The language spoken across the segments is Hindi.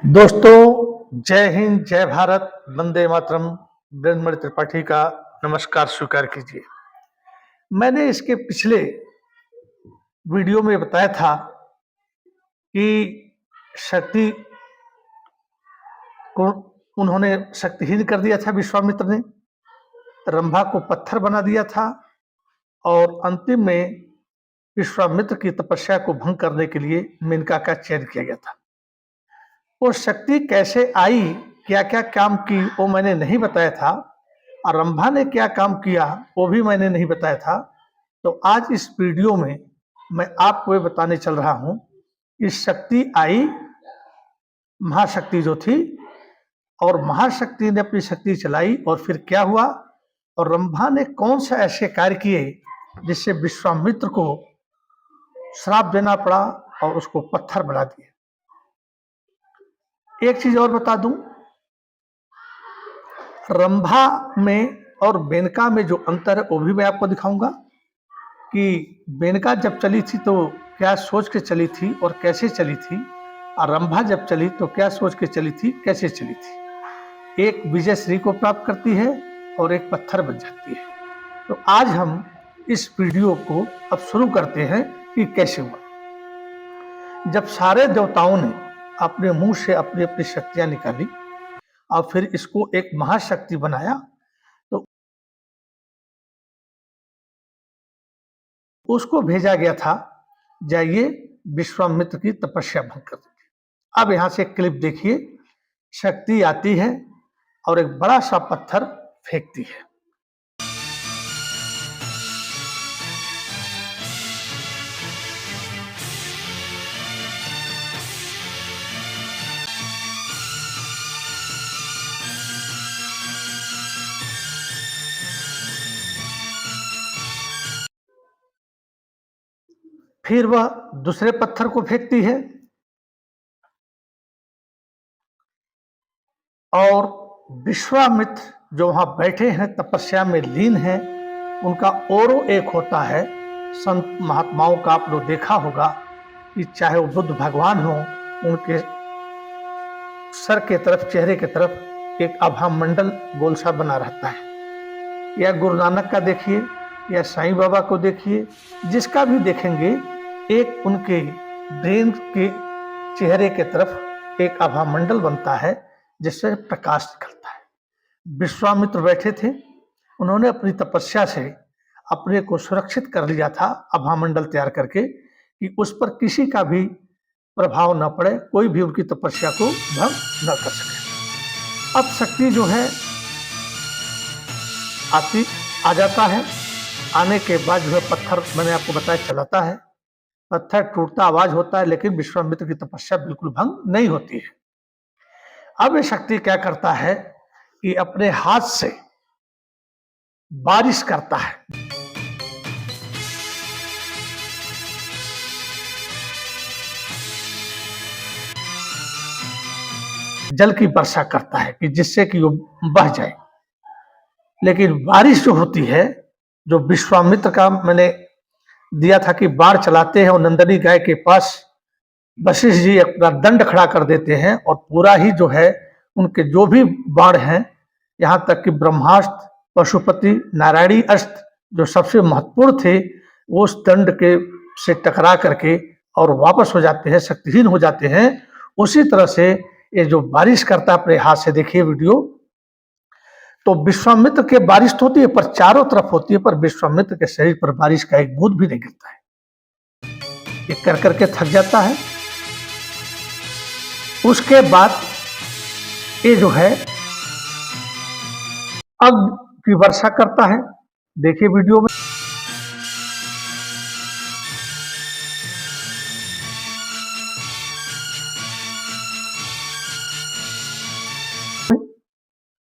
दोस्तों, जय हिंद, जय भारत, वंदे मातरम। ब्रह्ममणि त्रिपाठी का नमस्कार स्वीकार कीजिए। मैंने इसके पिछले वीडियो में बताया था कि शक्ति को उन्होंने शक्तिहीन कर दिया था विश्वामित्र ने, रंभा को पत्थर बना दिया था और अंतिम में विश्वामित्र की तपस्या को भंग करने के लिए मेनका का चयन किया गया था। वो शक्ति कैसे आई, क्या क्या काम की, वो मैंने नहीं बताया था, और रंभा ने क्या काम किया वो भी मैंने नहीं बताया था। तो आज इस वीडियो में मैं आपको ये बताने चल रहा हूं कि शक्ति आई, महाशक्ति जो थी, और महाशक्ति ने अपनी शक्ति चलाई और फिर क्या हुआ, और रंभा ने कौन से ऐसे कार्य किए जिससे विश्वामित्र को श्राप देना पड़ा और उसको पत्थर बना दिया। एक चीज और बता दूं, रंभा में और मेनका में जो अंतर है वो भी मैं आपको दिखाऊंगा कि मेनका जब चली थी तो क्या सोच के चली थी और कैसे चली थी, और रंभा जब चली तो क्या सोच के चली थी, कैसे चली थी। एक विजय श्री को प्राप्त करती है और एक पत्थर बन जाती है। तो आज हम इस वीडियो को अब शुरू करते हैं कि कैसे हुआ। जब सारे देवताओं ने अपने मुंह से अपनी अपनी शक्तियां निकाली और फिर इसको एक महाशक्ति बनाया, तो उसको भेजा गया था, जाइए विश्वामित्र की तपस्या भंग कर दीजिए। अब यहां से क्लिप देखिए, शक्ति आती है और एक बड़ा सा पत्थर फेंकती है। फिर वह दूसरे पत्थर को फेंकती है और विश्वामित्र जो वहां बैठे हैं, तपस्या में लीन हैं, उनका औरों एक होता है। संत महात्माओं का आप लोग देखा होगा कि चाहे वो बुद्ध भगवान हो, उनके सर के तरफ, चेहरे के तरफ एक आभा मंडल गोल सा बना रहता है। या गुरु नानक का देखिए, या साईं बाबा को देखिए, जिसका भी देखेंगे एक उनके ब्रेन के चेहरे के तरफ एक आभा मंडल बनता है जिससे प्रकाश निकलता है। विश्वामित्र बैठे थे, उन्होंने अपनी तपस्या से अपने को सुरक्षित कर लिया था, आभा मंडल तैयार करके, कि उस पर किसी का भी प्रभाव न पड़े, कोई भी उनकी तपस्या को भंग न कर सके। अब शक्ति जो है आ जाता है, आने के बाद जो है पत्थर, मैंने आपको बताया, चलाता है, पत्थर टूटता आवाज होता है, लेकिन विश्वामित्र की तपस्या बिल्कुल भंग नहीं होती है। अब ये शक्ति क्या करता है कि अपने हाथ से बारिश करता है। जल की वर्षा करता है कि जिससे कि वो बह जाए। लेकिन बारिश जो होती है, जो विश्वामित्र का मैंने दिया था कि बाढ़ चलाते हैं और नंदनी गाय के पास वशिष्ठ जी अपना दंड खड़ा कर देते हैं और पूरा ही जो है उनके जो भी बाण हैं, यहाँ तक कि ब्रह्मास्त्र, पशुपति, नारायणी अस्त्र जो सबसे महत्वपूर्ण थे, वो उस दंड के से टकरा करके और वापस हो जाते हैं, शक्तिहीन हो जाते हैं। उसी तरह से ये जो बारिश करता है अपने हाथ से, देखिए वीडियो, तो विश्वामित्र के बारिश तो होती है पर चारों तरफ होती है, पर विश्वामित्र के शरीर पर बारिश का एक बूंद भी नहीं गिरता है। ये कर करके थक जाता है। उसके बाद ये जो है अग्नि की वर्षा करता है, देखिए वीडियो में।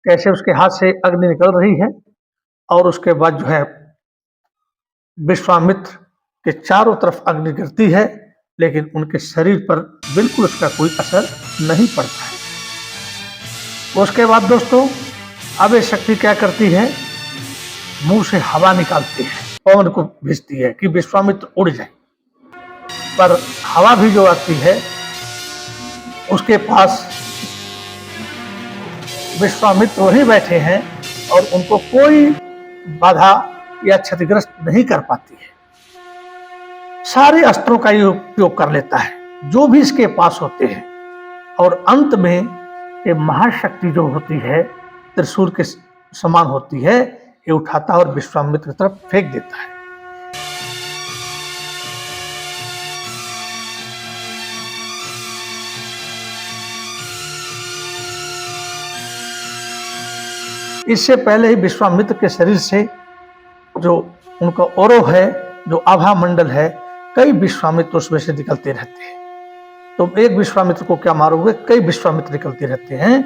कैसे उसके हाथ से अग्नि निकल रही है, और उसके बाद जो है विश्वामित्र के चारों तरफ अग्नि गिरती है, लेकिन उनके शरीर पर बिल्कुल उसका कोई असर नहीं पड़ता है। उसके बाद दोस्तों, अब ये शक्ति क्या करती है, मुंह से हवा निकालती है, पवन को भेजती है कि विश्वामित्र उड़ जाए। पर हवा भी जो आती है उसके पास विश्वामित्र वहीं बैठे हैं और उनको कोई बाधा या क्षतिग्रस्त नहीं कर पाती है। सारे अस्त्रों का ये उपयोग कर लेता है जो भी इसके पास होते हैं, और अंत में ये महाशक्ति जो होती है, त्रिशूल के समान होती है, ये उठाता है और विश्वामित्र की तरफ फेंक देता है। इससे पहले ही विश्वामित्र के शरीर से जो उनका औरो है, जो आभा मंडल है, कई विश्वामित्र उसमें से निकलते रहते हैं। तो एक विश्वामित्र को क्या मारोगे, कई विश्वामित्र निकलते रहते हैं,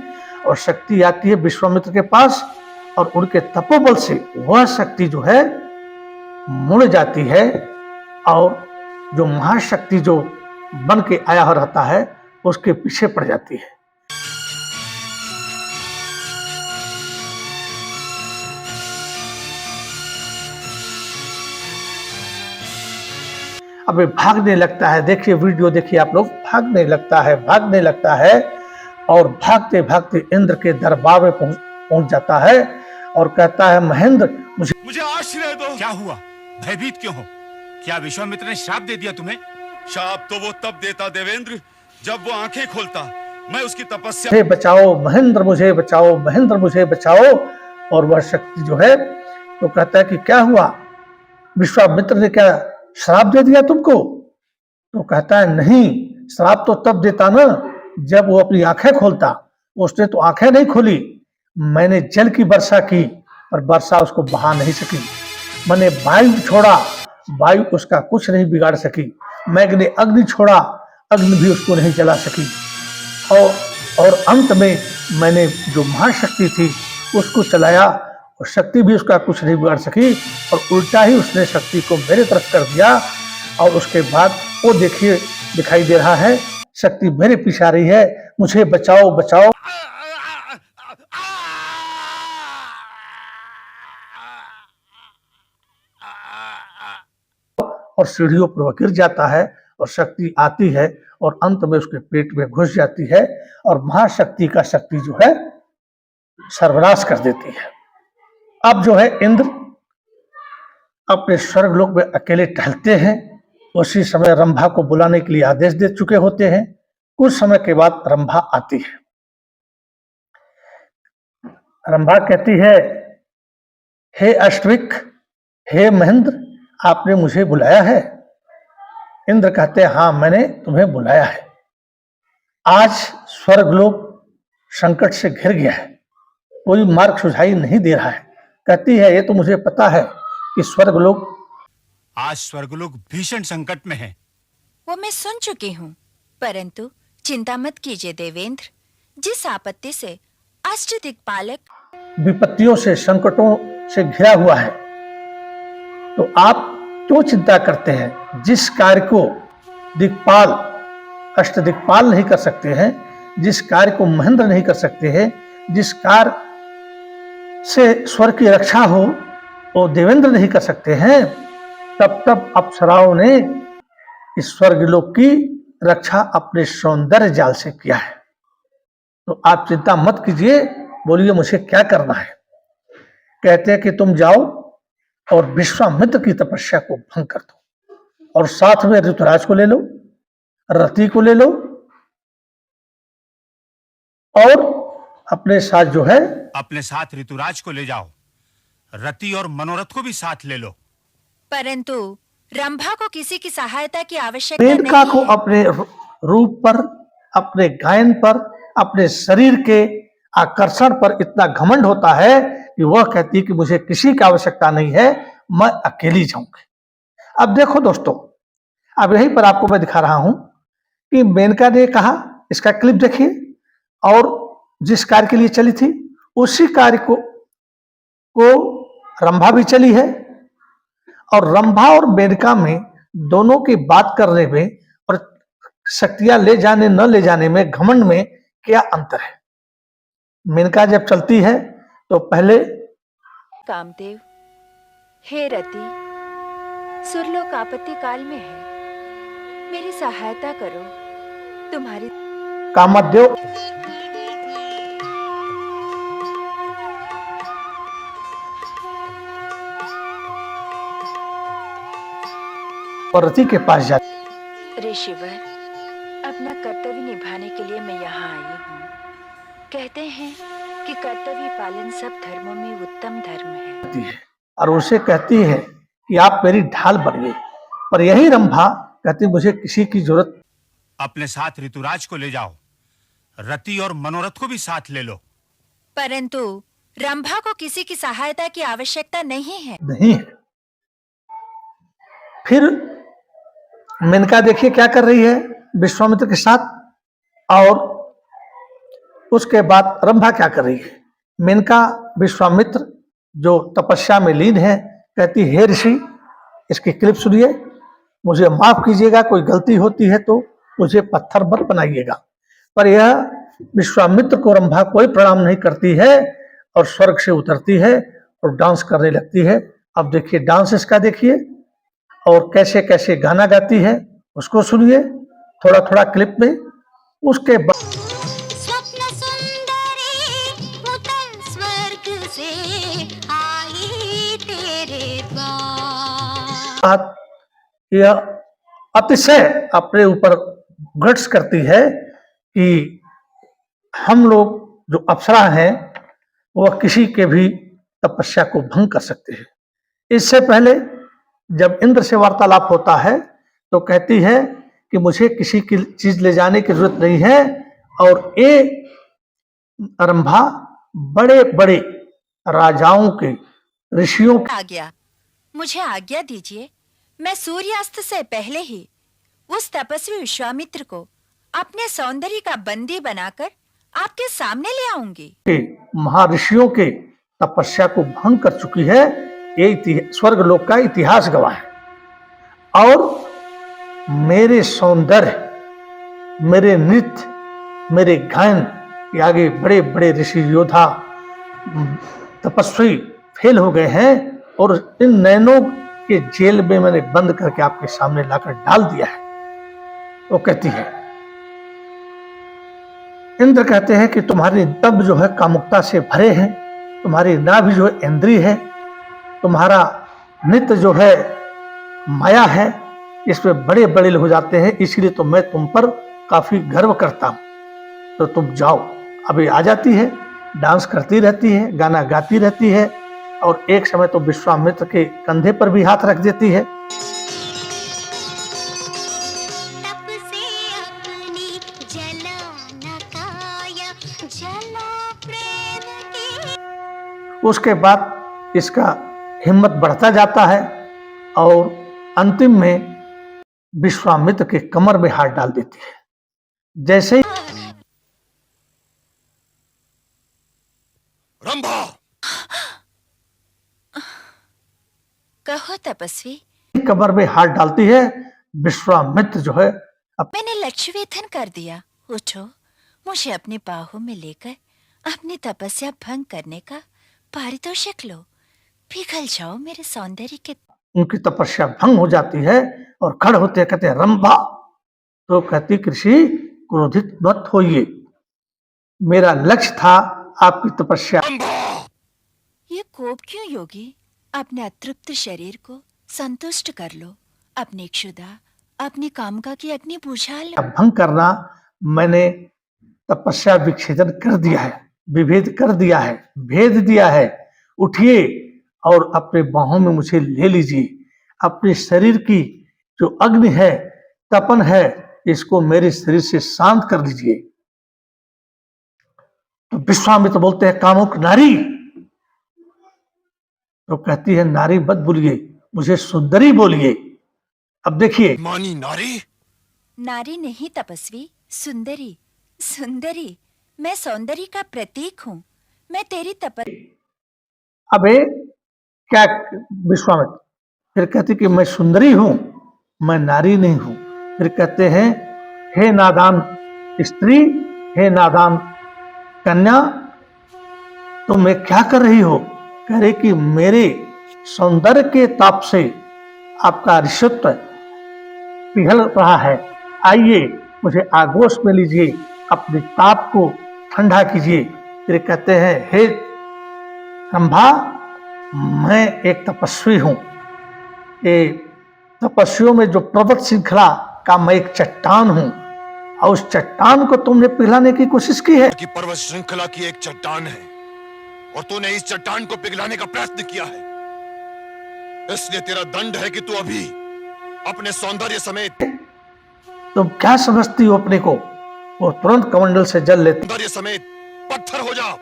और शक्ति आती है विश्वामित्र के पास, और उनके तपोबल से वह शक्ति जो है मुड़ जाती है, और जो महाशक्ति जो बन के आया हो रहता है उसके पीछे पड़ जाती है। अब भागने लगता है। देखिए वीडियो देखिए आप लोग, भागने लगता है और भागते भागते इंद्र के दरबार में पहुंच जाता है और कहता है, महेंद्र मुझे आश्रय दो। क्या हुआ, भयभीत क्यों हो? क्या विश्वामित्र ने श्राप दे दिया तुम्हें? श्राप तो वो तब देता देवेंद्र जब वो आंखें खोलता। मैं उसकी तपस्या। मुझे बचाओ महेंद्र, मुझे बचाओ महेंद्र, मुझे बचाओ। और वह शक्ति जो है तो कहता है कि क्या हुआ, विश्वामित्र ने क्या श्राप दे दिया तुमको? तो कहता है नहीं, श्राप तो तब देता ना जब वो अपनी आंखें खोलता। उसने तो आंखें नहीं खोली, मैंने जल की वर्षा की और वर्षा उसको बहा नहीं सकी। मैंने वायु छोड़ा, वायु उसका कुछ नहीं बिगाड़ सकी। मैंने अग्नि छोड़ा, अग्नि भी उसको नहीं जला सकी। और अंत में मैंने जो महाशक्ति थी उसको चलाया और शक्ति भी उसका कुछ नहीं बिगाड़ सकी, और उल्टा ही उसने शक्ति को मेरे तरफ कर दिया। और उसके बाद वो देखिए दिखाई दे रहा है, शक्ति मेरे पीछे आ रही है, मुझे बचाओ बचाओ। और सीढ़ियों पर वह गिर जाता है और शक्ति आती है और अंत में उसके पेट में घुस जाती है और महाशक्ति का शक्ति जो है सर्वनाश कर देती है। अब जो है इंद्र अपने स्वर्गलोक में अकेले टहलते हैं। उसी समय रंभा को बुलाने के लिए आदेश दे चुके होते हैं। कुछ समय के बाद रंभा आती है। रंभा कहती है, हे अश्विक, हे महेंद्र, आपने मुझे बुलाया है? इंद्र कहते हैं, हाँ मैंने तुम्हें बुलाया है। आज स्वर्गलोक संकट से घिर गया है, कोई मार्ग सुझाई नहीं दे रहा है। कहती है, ये तो मुझे पता है कि स्वर्गलोक आज स्वर्गलोक भीषण संकट में है। वो मैं सुन चुकी हूँ, परंतु चिंता मत कीजिए देवेंद्र। जिस आपत्ति से अष्टदिक्पालक विपत्तियों से, संकटों से घिरा हुआ है, तो आप क्यों चिंता करते हैं? जिस कार्य को दिक्पाल, अष्टदिक्पाल नहीं कर सकते हैं, जिस कार्य को महेंद्र नहीं कर सकते हैं, जिस कार्य से स्वर्ग की रक्षा हो वो देवेंद्र नहीं कर सकते हैं, तब अप्सराओं ने इस स्वर्गलोक की रक्षा अपने सौंदर्य जाल से किया है। तो आप चिंता मत कीजिए, बोलिए मुझे क्या करना है। कहते हैं कि तुम जाओ और विश्वामित्र की तपस्या को भंग कर दो और साथ में ऋतुराज को ले लो, रति को ले लो और अपने साथ जो है अपने साथ ऋतुराज को ले जाओ, रति और मनोरथ को भी साथ ले लो। परंतु रंभा को किसी की सहायता की आवश्यकता मेनका नहीं को है। अपने रूप पर, अपने गायन पर, अपने शरीर के आकर्षण पर इतना घमंड होता है कि वह कहती है कि मुझे किसी की आवश्यकता नहीं है, मैं अकेली जाऊंगी। अब देखो दोस्तों, अब यहीं पर आपको मैं दिखा रहा हूं कि मेनका ने कहा, इसका क्लिप देखिए, और जिस कार्य के लिए चली थी उसी कार्य को रंभा भी चली है, और रंभा और मेनका में दोनों की बात करने में और शक्तियां ले जाने न ले जाने में, घमंड में क्या अंतर है। मेनका जब चलती है तो पहले कामदेव, हे रति, सुरलोक आपत्ति काल में है, मेरी सहायता करो। तुम्हारी कामदेव और रति के पास जाती। ऋषिवर, अपना कर्तव्य निभाने के लिए मैं यहाँ आई हूँ। कहते हैं कि कर्तव्य पालन सब धर्मों में उत्तम धर्म है। और उसे कहती है कि आप मेरी ढाल बनिए, पर यही रंभा कहती मुझे किसी की जरूरत। अपने साथ ऋतुराज को ले जाओ, रति और मनोरथ को भी साथ ले लो। परंतु रंभा को किसी की सहायता की आवश्यकता नहीं है। नहीं है। फिर मेनका देखिए क्या कर रही है विश्वामित्र के साथ, और उसके बाद रंभा क्या कर रही है। मेनका विश्वामित्र जो तपस्या में लीन है कहती, हे ऋषि, इसकी क्लिप सुनिए, मुझे माफ कीजिएगा, कोई गलती होती है तो मुझे पत्थर मत बनाइएगा। पर यह विश्वामित्र को रंभा कोई प्रणाम नहीं करती है और स्वर्ग से उतरती है और डांस करने लगती है। अब देखिए डांस इसका देखिए, और कैसे कैसे गाना गाती है उसको सुनिए थोड़ा थोड़ा क्लिप में। उसके बाद स्वप्न सुंदरी उतर स्वर्ग से आई तेरे द्वार। यह अतिशय अपने ऊपर गट्स करती है कि हम लोग जो अप्सरा हैं वह किसी के भी तपस्या को भंग कर सकते हैं। इससे पहले जब इंद्र से वार्तालाप होता है तो कहती है कि मुझे किसी की चीज ले जाने की जरूरत नहीं है, और ये रंभा बड़े बड़े राजाओं के, ऋषियों के मुझे आज्ञा दीजिए, मैं सूर्यास्त से पहले ही उस तपस्वी विश्वामित्र को अपने सौंदर्य का बंदी बनाकर आपके सामने ले आऊंगी। महर्षियों के तपस्या को भंग कर चुकी है, ये स्वर्ग लोक का इतिहास गवाह है। और मेरे सौंदर्य, मेरे नृत्य, मेरे गायन के आगे बड़े बड़े ऋषि योद्धा तपस्वी फेल हो गए हैं, और इन नैनों के जेल में मैंने बंद करके आपके सामने लाकर डाल दिया है। वो कहती है, इंद्र कहते हैं कि तुम्हारी तब जो है कामुकता से भरे हैं, तुम्हारी नाभि जो है इंद्रिय है, तुम्हारा नित्य जो है माया है, इसमें बड़े बड़े हो जाते हैं, इसलिए तो मैं तुम पर काफी गर्व करता हूं। तो तुम जाओ। अभी आ जाती है, डांस करती रहती है, गाना गाती रहती है, और एक समय तो विश्वामित्र के कंधे पर भी हाथ रख देती है। तप से अपनी जला न काया, जला प्रेम की। उसके बाद इसका हिम्मत बढ़ता जाता है और अंतिम में विश्वामित्र के कमर में हाथ डाल देती है। जैसे ही रंभा, कहो तपस्वी। कमर में हाथ डालती है, विश्वामित्र जो है मैंने लक्ष्य वेधन कर दिया। उठो, मुझे अपनी बाहों में लेकर अपनी तपस्या भंग करने का पारितोषिक लो। पिघल जाओ मेरे सौंदर्य के। उनकी तपस्या भंग हो जाती है और खड़े होते कहते हैं, रंभा। तो कहती, कृषि क्रोधित मत होइए, मेरा लक्ष्य था आपकी तपस्या। ये कोप क्यों योगी? अपने अतृप्त शरीर को संतुष्ट कर लो। अपनी क्षुधा, अपनी कामका की अग्नि बुझा लो। भंग करना, मैंने तपस्या विच्छेदन कर दिया है, विभेद कर दिया है, भेद दिया है। उठिए और अपने बाहों में मुझे ले लीजिए। अपने शरीर की जो अग्नि है, तपन है, इसको मेरे शरीर से शांत कर लीजिए। तो विश्वामित्र बोलते हैं, कामुक नारी। तो कहती है, नारी मत बोलिए, मुझे सुंदरी बोलिए। अब देखिए, मानी नारी, नारी नहीं तपस्वी, सुंदरी। सुंदरी, मैं सौंदर्य का प्रतीक हूँ। मैं तेरी अबे क्या विश्वामित्र फिर कहती कि मैं सुंदरी हूं, मैं नारी नहीं हूं। फिर कहते हैं, हे नादान स्त्री, हे नादान कन्या, तुम मैं क्या कर रही हो? कह रही कि मेरे सौंदर्य के ताप से आपका ऋषित्व पिघल रहा है। आइए, मुझे आगोश में लीजिए, अपने ताप को ठंडा कीजिए। फिर कहते हैं, हे रंभा, मैं एक तपस्वी हूं। ये तपस्वियों में जो पर्वत श्रृंखला का मैं एक चट्टान हूं और उस चट्टान को तुमने पिघलाने की कोशिश की है। कि पर्वत श्रृंखला की एक चट्टान है और तूने इस चट्टान को पिघलाने का प्रयत्न किया है, इसलिए तेरा दंड है कि तू अभी अपने सौंदर्य समेत तुम क्या समझती हो अपने को? वो तुरंत कमंडल से जल लेते सौंदर्य समेत पत्थर हो जा।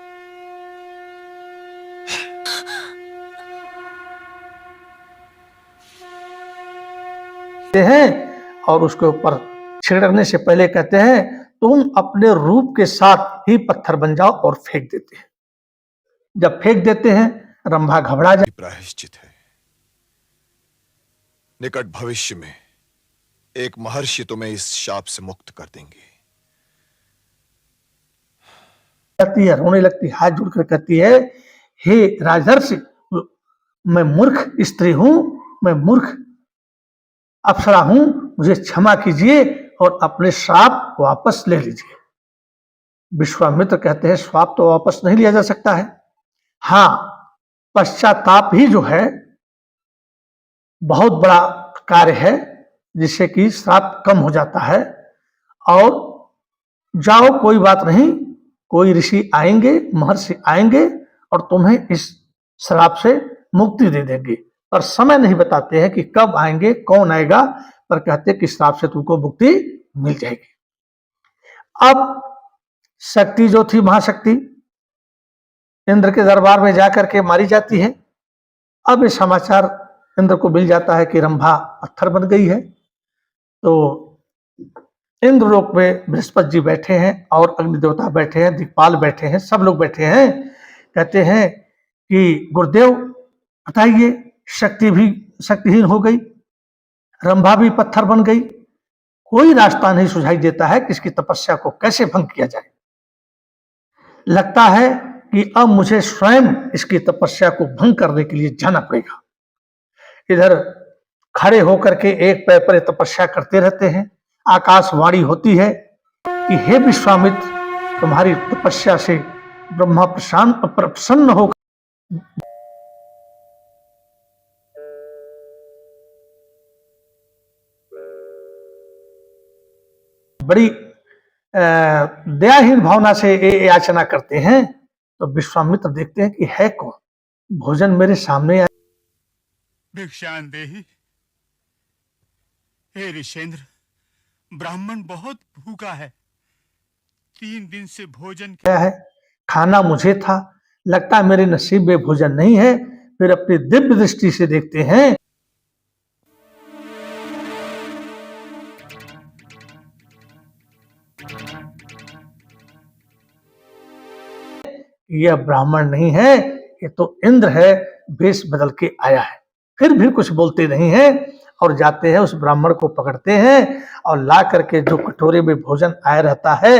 हैं और उसके ऊपर छिड़कने से पहले कहते हैं तुम अपने रूप के साथ ही पत्थर बन जाओ और फेंक देते हैं। जब फेंक देते हैं रंभा घबरा जाती प्रायश्चित है। निकट भविष्य में एक महर्षि तुम्हें इस शाप से मुक्त कर देंगे। है, रोने लगती, हाथ जोड़कर कहती है, हे राजर्षि, मैं मूर्ख स्त्री हूं, मैं मूर्ख अप्सरा हूं, मुझे क्षमा कीजिए और अपने श्राप वापस ले लीजिए। विश्वामित्र कहते हैं श्राप तो वापस नहीं लिया जा सकता है, हाँ पश्चाताप ही जो है बहुत बड़ा कार्य है जिससे कि श्राप कम हो जाता है। और जाओ, कोई बात नहीं, कोई ऋषि आएंगे, महर्षि आएंगे और तुम्हें इस श्राप से मुक्ति दे देंगे। पर समय नहीं बताते हैं कि कब आएंगे, कौन आएगा, पर कहते हैं कि श्राप से तुमको मुक्ति मिल जाएगी। अब शक्ति जो थी, महाशक्ति, इंद्र के दरबार में जाकर के मारी जाती है। अब ये समाचार इंद्र को मिल जाता है कि रंभा पत्थर बन गई है। तो इंद्रलोक में बृहस्पति जी बैठे हैं और अग्नि देवता बैठे हैं, दिक्पाल बैठे हैं, सब लोग बैठे हैं। कहते हैं कि गुरुदेव बताइए, शक्ति भी शक्तिहीन हो गई, रंभा भी पत्थर बन गई, कोई रास्ता नहीं सुझाई देता है कि इसकी तपस्या को कैसे भंग किया जाए। लगता है कि अब मुझे स्वयं इसकी तपस्या को भंग करने के लिए जाना पड़ेगा। इधर खड़े होकर के एक पैर पर तपस्या करते रहते हैं। आकाशवाणी होती है कि हे विश्वामित्र, तुम्हारी तपस्या से ब्रह्मा प्रसन्न होकर बड़ी दयाहीन भावना से याचना करते हैं। तो विश्वामित्र देखते हैं कि है कौन, भोजन मेरे सामने आया। भिक्षान देहि। हे ऋषेंद्र, ब्राह्मण बहुत भूखा है, 3 दिन से भोजन क्या है, खाना मुझे था, लगता है मेरे नसीब में भोजन नहीं है। फिर अपनी दिव्य दृष्टि से देखते हैं, यह ब्राह्मण नहीं है, ये तो इंद्र है, वेश बदल के आया है। फिर भी कुछ बोलते नहीं है और जाते हैं, उस ब्राह्मण को पकड़ते हैं और ला करके जो कटोरे में भोजन आया रहता है,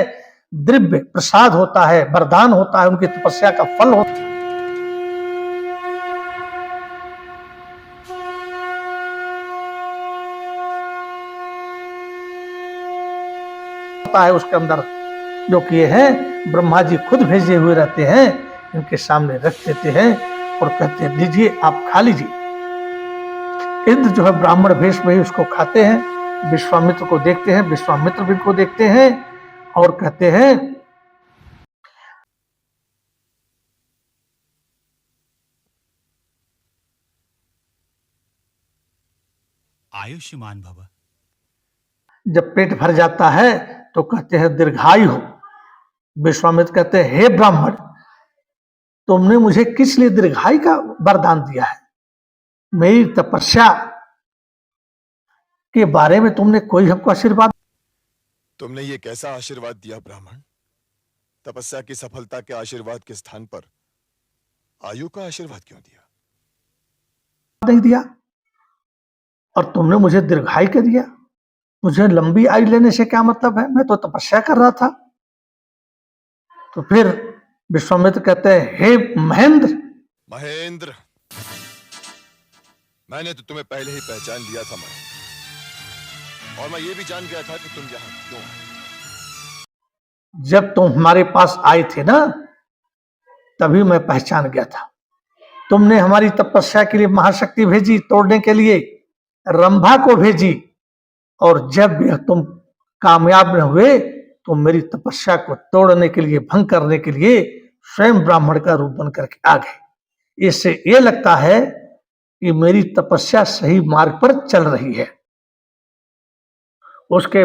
दिव्य प्रसाद होता है, वरदान होता है, उनकी तपस्या का फल होता है। उसके अंदर जो किए हैं ब्रह्मा जी खुद भेजे हुए रहते हैं, इनके सामने रख देते हैं और कहते हैं लीजिए, आप खा लीजिए। इंद्र जो है ब्राह्मण वेश में ही उसको खाते हैं। विश्वामित्र को देखते हैं, विश्वामित्र भी को देखते हैं और कहते हैं आयुष्मान भव। जब पेट भर जाता है तो कहते हैं दीर्घायु हो। विश्वामित्र कहते हैं हे ब्राह्मण, तुमने मुझे किस लिए दीर्घायु का वरदान दिया है? मेरी तपस्या के बारे में तुमने कोई हमको आशीर्वाद? तुमने ये कैसा आशीर्वाद दिया ब्राह्मण? तपस्या की सफलता के आशीर्वाद के स्थान पर आयु का आशीर्वाद क्यों दिया? नहीं दिया। और तुमने मुझे दीर्घायु के दिया। मुझे लंबी आयु लेने से क्या मतलब है? मैं तो तपस्या कर रहा था। तो फिर विश्वामित्र कहते हैं हे महेंद्र। महेंद्र, मैंने तो तुम्हें पहले ही पहचान लिया था महेंद्र, और मैं ये भी जान गया था कि तुम यहां क्यों आए। जब तुम हमारे पास आए थे ना, तभी मैं पहचान गया था। तुमने हमारी तपस्या के लिए महाशक्ति भेजी तोड़ने के लिए, रंभा को भेजी और जब यह तुम कामयाब न हुए तो मेरी तपस्या को तोड़ने के लिए, भंग करने के लिए स्वयं ब्राह्मण का रूप बन करके आ गए। इससे ये लगता है कि मेरी तपस्या सही मार्ग पर चल रही है। उसके